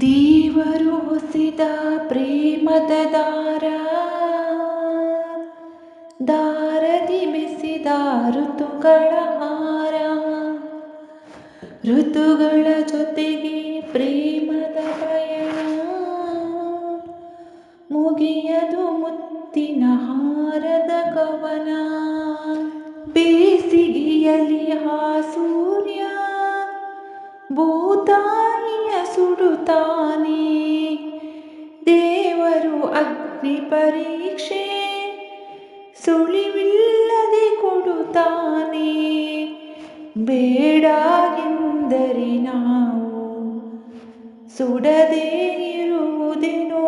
ದೇವರು ಹೊಸಿದ ಪ್ರೇಮದ ದಾರದಿ ಬೆಸೆದ ಋತುಗಳ ಹಾರ, ಋತುಗಳ ಜೊತೆಗೆ ಪ್ರೇಮದ ಪಯಣ, ಮುಗಿಯದು ಮುತ್ತಿನ ಹಾರದ ಕವನ. ಬೇಸಿಗೆಯಲ್ಲಿ ಆ ಸೂರ್ಯ ಭೂತಾಯಿಯ ಸುಡುತ್ತಾನೆ, ದೇವರು ಅಗ್ನಿ ಪರೀಕ್ಷೆ ಸುಳಿವಿಲ್ಲದೆ ಕೊಡುತ್ತಾನೆ. ಬೇಡ ಎಂದರೆ ನಾವು ಸುಡದೇ ಇರುವುದೇನೋ,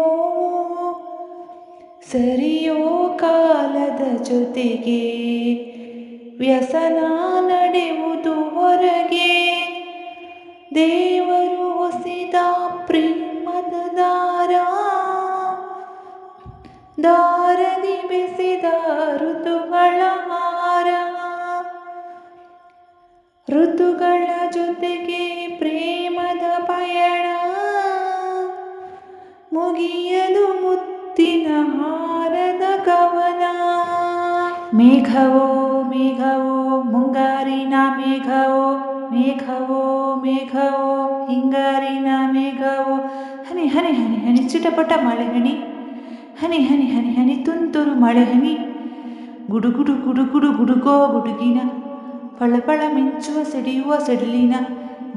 ಸರಿಯೋ ಕಾಲದ ಜೊತೆಗೆ ವ್ಯಸನ ನಡೆಯುವುದು ಹೊರಗೆ. ದೇವರು ಹೊಸಿದ ಪ್ರೇಮದ ದಾರದಿ ಬೆಸೆದ ಋತುಗಳ ಹಾರ, ಋತುಗಳ ಜೊತೆಗೆ ಪ್ರೇಮದ ಪಯಣ, ಮುಗಿಯಲು ಮುತ್ತಿನ ಹಾರದ ಕವನ. ಮೇಘವೋ ಮೇಘವೋ ಮುಂಗಾರಿನ ಮೇಘವೋ, ಮೇಘವೋ ಮೇಘವೋ ಹಿಂಗಾರಿನ ಮೇಘವೋ. ಹನಿ ಹನಿ ಹನಿ ಹನಿ ಚಿಟಪಟ ಮಳೆ ಹನಿ, ಹನಿ ಹನಿ ಹನಿ ಹನಿ ತುಂತುರು ಮಳೆ ಹನಿ. ಗುಡುಗುಡು ಗುಡುಗುಡು ಗುಡುಗೋ ಗುಡುಗಿನ, ಫಳಫಳ ಮಿಂಚುವ ಸಿಡಿಯುವ ಸಿಡಿಲಿನ,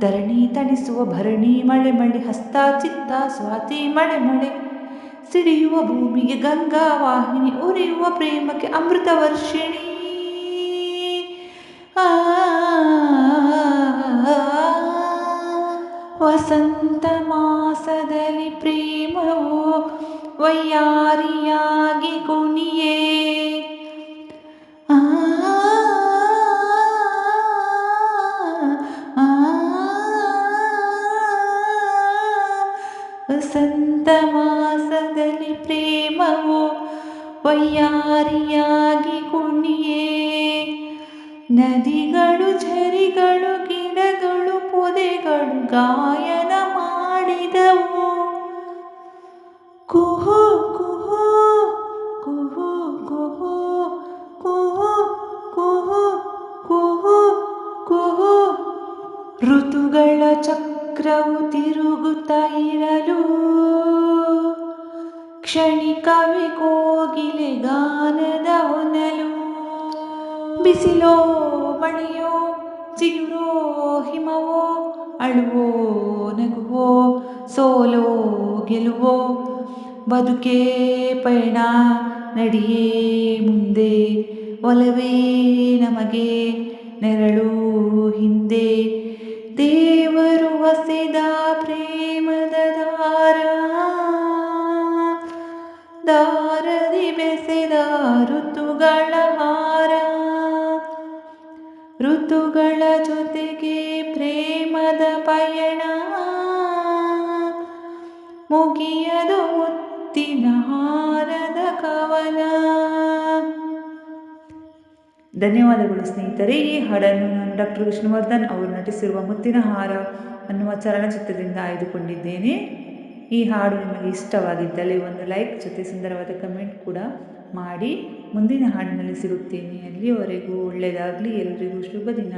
ಧರಣಿ ತಣಿಸುವ ಭರಣಿ ಮಳೆ ಮಳೆ, ಹಸ್ತ ಚಿತ್ತ ಸ್ವಾತಿ ಮಳೆ ಮಳೆ. ಸಿಡಿಯುವ ಭೂಮಿಗೆ ಗಂಗಾ ವಾಹಿನಿ, ಉರಿಯುವ ಪ್ರೇಮಕ್ಕೆ ಅಮೃತ ವರ್ಷಿಣಿ. ವಸಂತ ಮಾಸದಲ್ಲಿ ಪ್ರೇಮವು ವಯ್ಯಾರಿಯಾಗಿ ಕುಣಿಯೇ, ವಸಂತ ಮಾಸದಲ್ಲಿ ಪ್ರೇಮವು ವಯ್ಯಾರಿಯಾಗಿ ಕುಣಿಯೇ. ನದಿಗಳು ಝರಿಗಳು ಗಿಡಗಳು ಪೊದೆಗಳು ಗಾಯನ ಮಾಡಿದವು. ಕುಹು ಕುಹು ಕುಹು ಕುಹು ಕುಹು ಕುಹು ಕುಹು ಕುಹು. ಋತುಗಳ ಚಕ್ರವು ತಿರುಗುತ್ತಾ ಇರಲು, ಕ್ಷಣಿಕವೇ ಕೋಗಿಲೆ ಗಾನದ ಹೊನಲು. ಬಿಸಿಲೋ ಮಳೆಯೋ ಚಿಗುರೋ ಹಿಮವೋ, ಅಳುವೋ ನಗುವೋ ಸೋಲೋ ಗೆಲುವೋ, ಬದುಕೇ ಪಯಣ ನಡಿಯೇ ಮುಂದೆ. ಒಲವೇ ನಮಗೆ ನೆರಳು ಹಿಂದೆ, ದೇವರು ಹೊಸೆದ ಪ್ರೇಮದ ದಾರದಿ ಬೆಸೆದ ಋತುಗಳ ಹಾರ, ಋತುಗಳ ಜೊತೆಗೆ ಪ್ರೇಮದ ಪಯಣ, ಮುಗಿಯದು ಮುತ್ತಿನ ಹಾರದ ಕವನ. ಧನ್ಯವಾದಗಳು ಸ್ನೇಹಿತರೆ. ಈ ಹಾಡನ್ನು ನಾನು ಡಾಕ್ಟರ್ ವಿಷ್ಣುವರ್ಧನ್ ಅವರು ನಟಿಸಿರುವ ಮುತ್ತಿನ ಹಾರ ಅನ್ನುವ ಚಲನಚಿತ್ರದಿಂದ ಆಯ್ದುಕೊಂಡಿದ್ದೇನೆ. ಈ ಹಾಡು ನಿಮಗೆ ಇಷ್ಟವಾಗಿದ್ದಲ್ಲಿ ಒಂದು ಲೈಕ್ ಜೊತೆ ಸುಂದರವಾದ ಕಮೆಂಟ್ ಕೂಡ ಮಾಡಿ. ಮುಂದಿನ ಹಾಡಿನಲ್ಲಿ ಸಿಗುತ್ತೇನೆ. ಅಲ್ಲಿಯವರೆಗೂ ಒಳ್ಳೆಯದಾಗಲಿ. ಎಲ್ರಿಗೂ ಶುಭ ದಿನ.